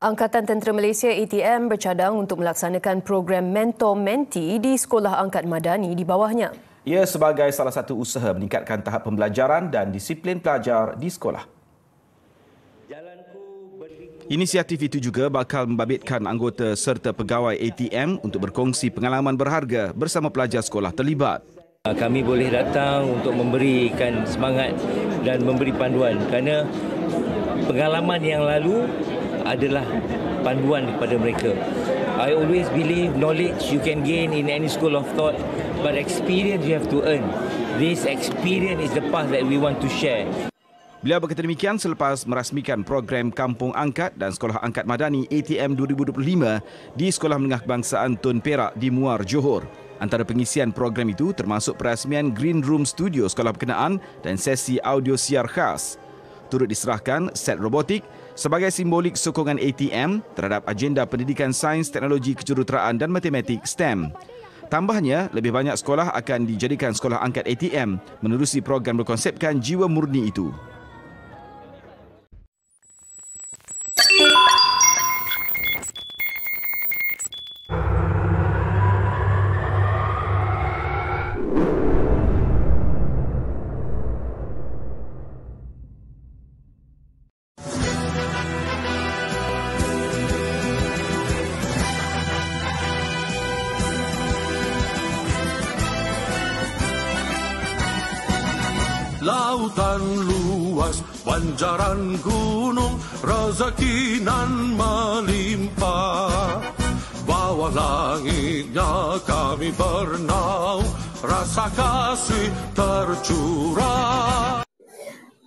Angkatan Tentera Malaysia ATM bercadang untuk melaksanakan program mentor-menti di Sekolah Angkat Madani di bawahnya. Ia sebagai salah satu usaha meningkatkan tahap pembelajaran dan disiplin pelajar di sekolah. Inisiatif itu juga bakal membabitkan anggota serta pegawai ATM untuk berkongsi pengalaman berharga bersama pelajar sekolah terlibat. Kami boleh datang untuk memberikan semangat dan memberi panduan kerana pengalaman yang lalu adalah panduan kepada mereka. I always believe knowledge you can gain in any school of thought, but experience you have to earn. This experience is the path that we want to share. Beliau berkata demikian selepas merasmikan program Kampung Angkat dan Sekolah Angkat Madani ATM 2025 di Sekolah Menengah Kebangsaan Tun Perak di Muar, Johor. Antara pengisian program itu termasuk perasmian Green Room Studio sekolah berkenaan dan sesi audio siar khas. Turut diserahkan set robotik sebagai simbolik sokongan ATM terhadap agenda pendidikan sains, teknologi, kejuruteraan dan matematik STEM. Tambahnya, lebih banyak sekolah akan dijadikan sekolah angkat ATM menerusi program berkonsepkan jiwa murni itu. Lautan luas, banjaran gunung, rezeki nan melimpah. Bawah langitnya kami bernaung, rasa kasih tercurah.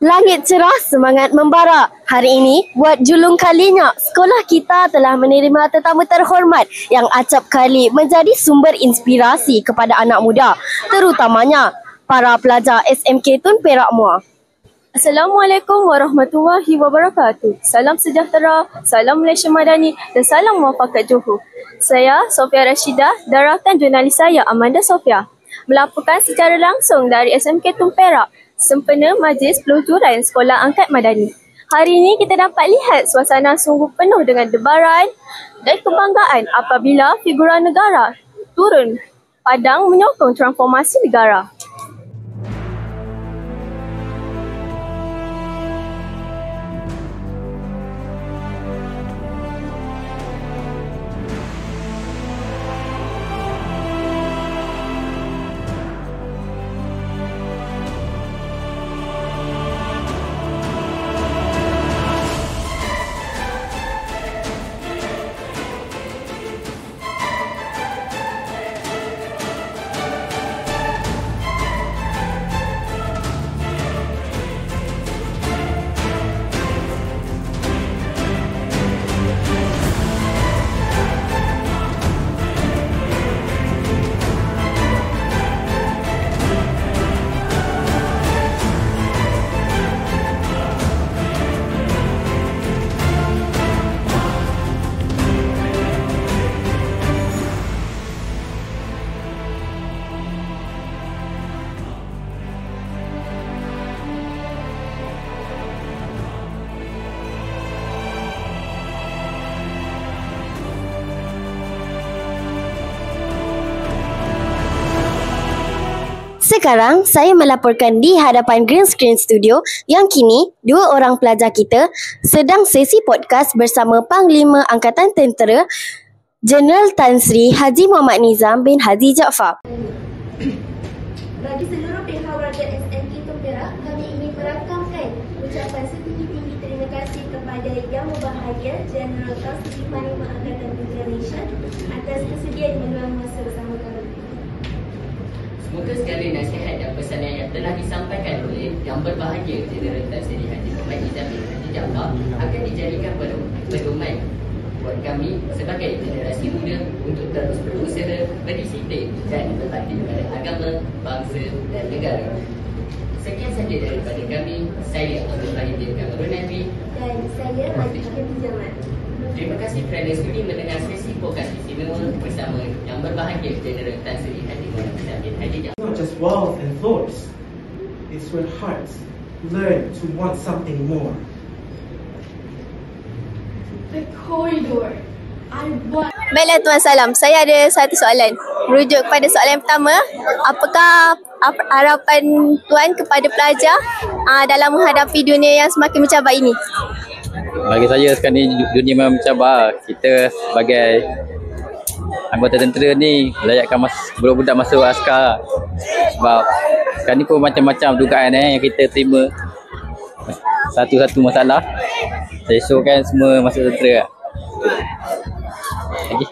Langit cerah, semangat membara. Hari ini, buat julung kalinya, sekolah kita telah menerima tetamu terhormat yang acap kali menjadi sumber inspirasi kepada anak muda, terutamanya para pelajar SMK Tun Perak Muar. Assalamualaikum warahmatullahi wabarakatuh. Salam sejahtera, salam Malaysia Madani dan salam muafakat Johor. Saya Sofia Rashidah dan rakan jurnalis saya Amanda Sofia melaporkan secara langsung dari SMK Tun Perak sempena Majlis Peluncuran Sekolah Angkat Madani. Hari ini kita dapat lihat suasana sungguh penuh dengan debaran dan kebanggaan apabila figura negara turun padang menyokong transformasi negara. Sekarang, saya melaporkan di hadapan Green Screen Studio yang kini dua orang pelajar kita sedang sesi podcast bersama Panglima Angkatan Tentera Jeneral Tan Sri Haji Muhammad Nizam bin Haji Jaafar. Bagi seluruh pihak warga SMK Tun Perak, kami ingin merakamkan ucapan setinggi-tinggi terima kasih kepada Yang Berbahagia Jeneral Tan Sri Panglima Angkatan Tentera Malaysia atas kesediaan meluang masa bersama kami. Semoga segala nasihat dan pesanan yang telah disampaikan oleh Yang Berbahagia Jeneral Tan Sri Haji Muhammad Nizam bin Haji Jaafar akan dijadikan pedoman buat kami sebagai generasi muda untuk terus berusaha, berdisiplin dan berbakti kepada agama, bangsa dan negara. Sekian sahaja daripada kami. Saya Abdul Rahim bin Kamarun Nabi dan saya Haji Jamal. Terima kasih kerana sudi mendengar sesi podcast istimewa bersama Yang Berbahagia Jeneral Tan Sri Haji Muhammad Nizam bin Haji Jaafar. Not just words and thoughts, it's when hearts learn to want something more. The corridor. Baiklah Tuan Salam, saya ada satu soalan. Merujuk kepada soalan yang pertama, apakah harapan Tuan kepada pelajar dalam menghadapi dunia yang semakin mencabar ini? Bagi saya sekarang ni dunia memang mencabar. Kita sebagai anggota tentera ni layakkan budak-budak masuk askar. Sebab sekarang ni pun macam-macam dugaan yang kita terima. Satu-satu masalah, esok kan semua masuk tentera. Lagi.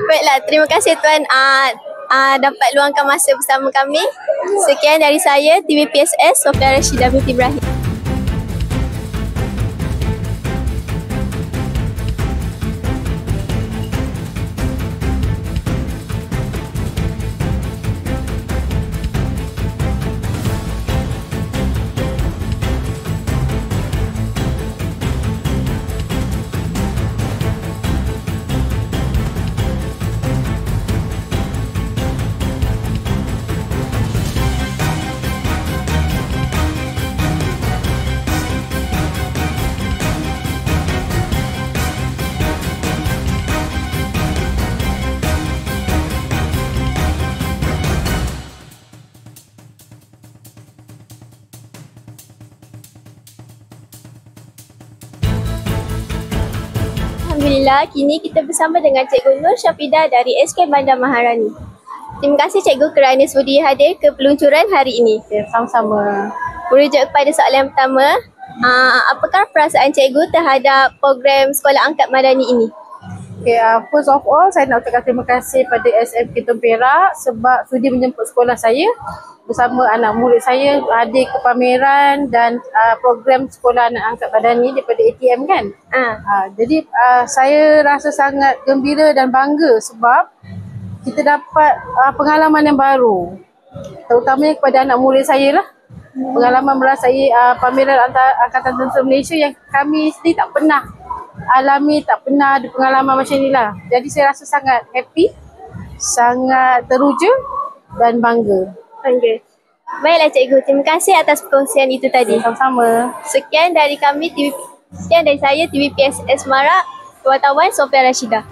Baiklah, terima kasih Tuan dapat luangkan masa bersama kami. Sekian dari saya, TVPSS, Sofia Rashidah binti Ibrahim. Alhamdulillah, kini kita bersama dengan Cikgu Nur Syafidah dari SK Bandar Maharani. Terima kasih Cikgu kerana sudi hadir ke peluncuran hari ini. Sama-sama. Merujuk kepada soalan yang pertama, apakah perasaan Cikgu terhadap program Sekolah Angkat Madani ini? First of all, saya nak ucapkan terima kasih pada SMK Tun Perak sebab sudi menjemput sekolah saya bersama anak murid saya hadir ke pameran dan program Sekolah Anak Angkat Madani daripada ATM kan. Jadi saya rasa sangat gembira dan bangga sebab kita dapat pengalaman yang baru, terutamanya kepada anak murid saya lah. Pengalaman merasai pameran Angkatan Tentera Malaysia yang kami sendiri tak pernah alami, tak pernah ada pengalaman macam ni lah. Jadi saya rasa sangat happy, sangat teruja dan bangga. Baiklah Cikgu, terima kasih atas perkongsian itu tadi. Sama-sama. Sekian dari saya, TVPSS Marak, wartawan Sofia Rashidah.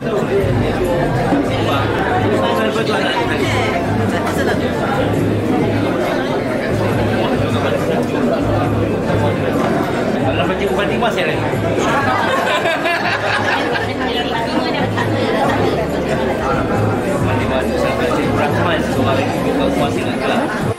Dalam Cikgu Fatimah saya lagi. Fatimah itu sampai Cikgu Rahman seorang yang masih nak kelas.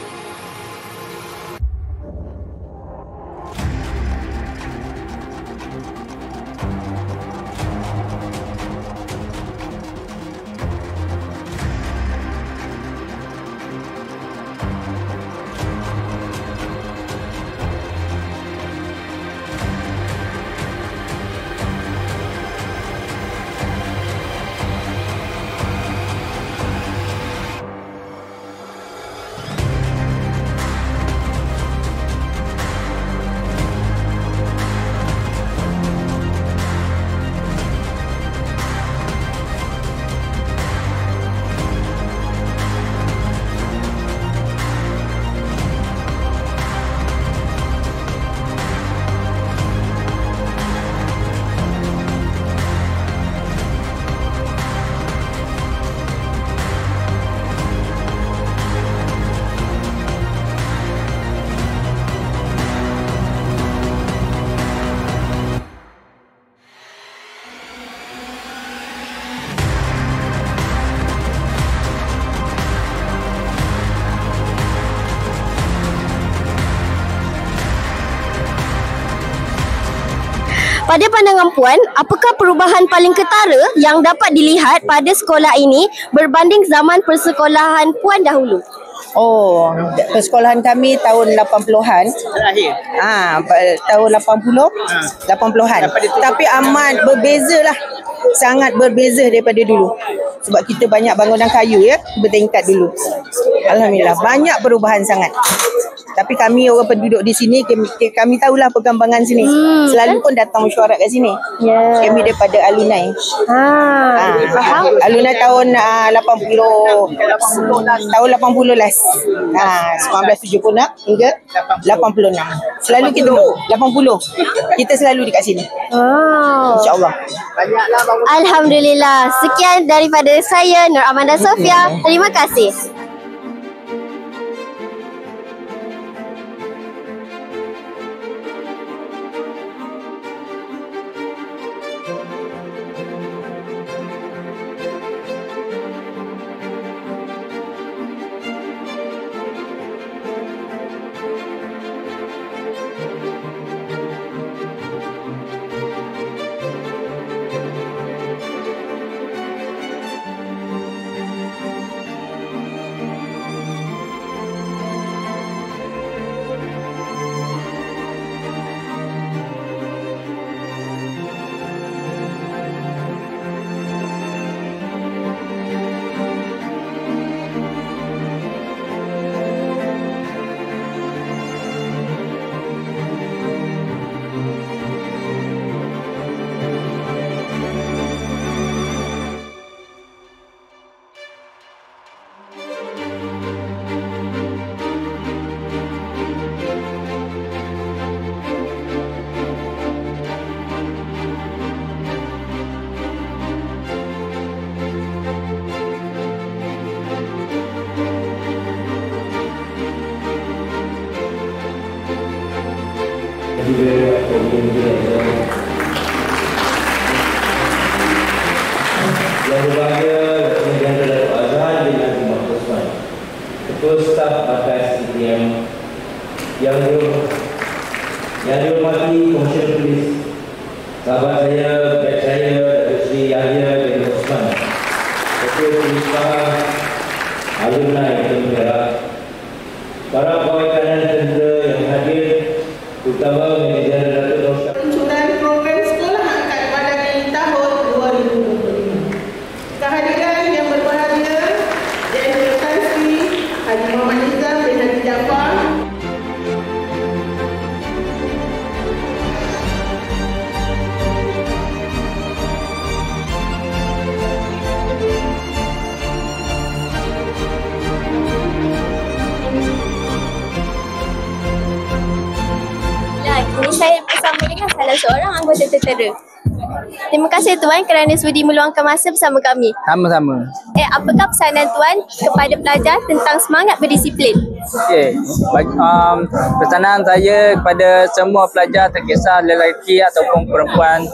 Pada pandangan Puan, apakah perubahan paling ketara yang dapat dilihat pada sekolah ini berbanding zaman persekolahan Puan dahulu? Oh, persekolahan kami tahun 80-an. Terakhir? Tahun 80-an. Tapi amat berbeza lah. Sangat berbeza daripada dulu. Sebab kita banyak bangunan kayu ya, bertingkat dulu. Alhamdulillah, banyak perubahan sangat. Tapi kami orang penduduk di sini, kami tahulah perkembangan sini. Selalu pun datang mesyuarat kat sini. Kami daripada alumni. Faham? Alumni tahun 80 last. 1976 hingga 86. Selalu kita 80. Kita selalu dekat sini. InsyaAllah. Alhamdulillah. Sekian daripada saya, Nur Amanda Sofia. Terima kasih. Yang berbahagia kemudian Datuk Azhar bin Abdul Mahmud Osman, Ketua Staf Markas ETM yang dihormati Komisioner Polis, sahabat saya, batch saya, Datuk Seri Yahya bin Osman, Ketua Polis Pahang, alumni Kitong Perak, para pegawai kanan tentera yang hadir, terutama manajer Datuk Rosyad. Peluncuran program Sekolah Angkat Madani tahun 2025. Kehadiran yang berbahagia Yang Tan Sri Haji Muhammad Nizam bin Haji Jaafar, Kini saya bersama dengan salah seorang anggota tentera. Terima kasih Tuan kerana sudi meluangkan masa bersama kami. Sama-sama. Apakah pesanan Tuan kepada pelajar tentang semangat berdisiplin? Okey, pesanan saya kepada semua pelajar, terkisah lelaki ataupun perempuan,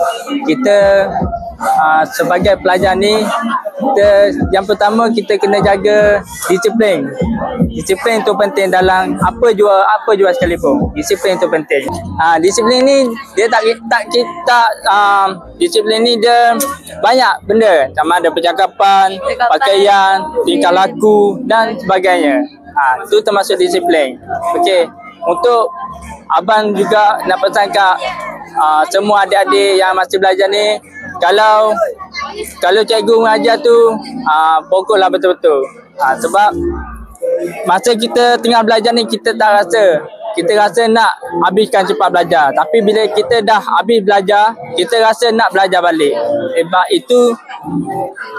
kita sebagai pelajar ni, yang pertama kita kena jaga disiplin. Disiplin itu penting dalam apa jua sekalipun. Disiplin itu penting. Disiplin ni dia disiplin ni dia banyak benda, sama ada percakapan, pakaian, tingkah laku dan sebagainya. Itu termasuk disiplin. Okey, untuk abang juga nak pesan kat semua adik-adik yang masih belajar ni, kalau cikgu mengajar tu fokuslah betul-betul. Sebab masa kita tengah belajar ni kita tak rasa, kita rasa nak habiskan cepat belajar, tapi bila kita dah habis belajar, kita rasa nak belajar balik. Sebab itu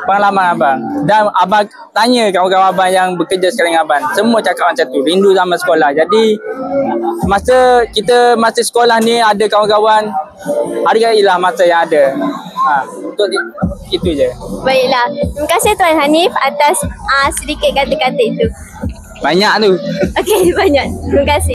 pengalaman abang. Dan abang tanya kawan-kawan abang yang bekerja sekarang dengan abang, semua cakap macam tu, rindu zaman sekolah. Jadi masa kita masih sekolah ni ada kawan-kawan, hargailah masa yang ada. Untuk itu je. Baiklah, terima kasih Tuan Hanif atas sedikit kata-kata itu. Banyak tu. Okey, banyak. Terima kasih.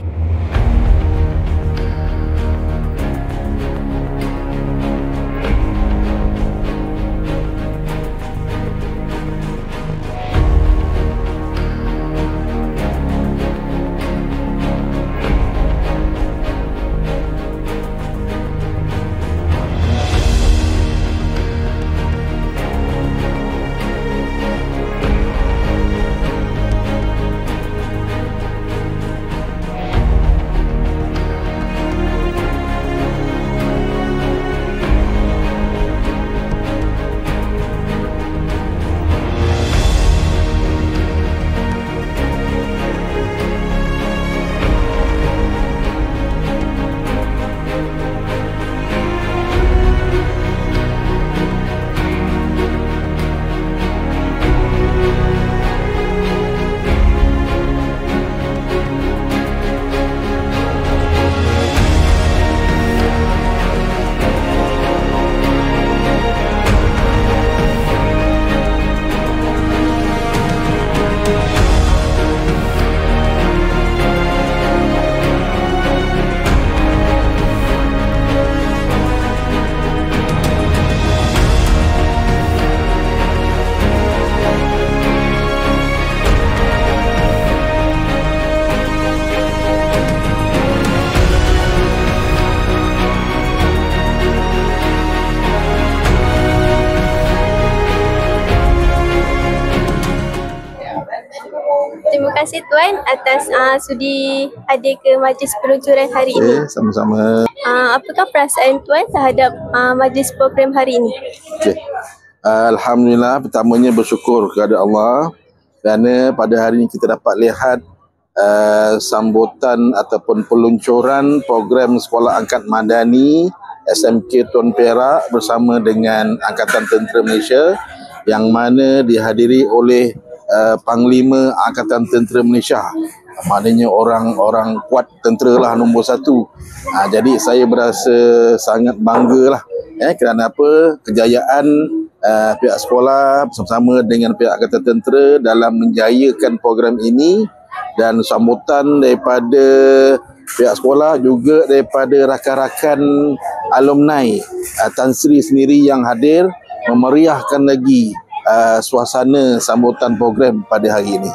kasih Tuan atas sudi hadir ke majlis peluncuran hari ini. Sama-sama. Apakah perasaan Tuan terhadap majlis program hari ini? Alhamdulillah, pertamanya bersyukur kepada Allah kerana pada hari ini kita dapat lihat sambutan ataupun peluncuran program Sekolah Angkat Madani SMK Tun Perak bersama dengan Angkatan Tentera Malaysia yang mana dihadiri oleh Panglima Angkatan Tentera Malaysia. Maknanya orang kuat tentera lah nombor 1. Jadi saya berasa sangat bangga lah kerana apa, kejayaan pihak sekolah bersama-sama dengan pihak Angkatan Tentera dalam menjayakan program ini, dan sambutan daripada pihak sekolah juga daripada rakan-rakan alumni Tan Sri sendiri yang hadir memeriahkan lagi suasana sambutan program pada hari ini.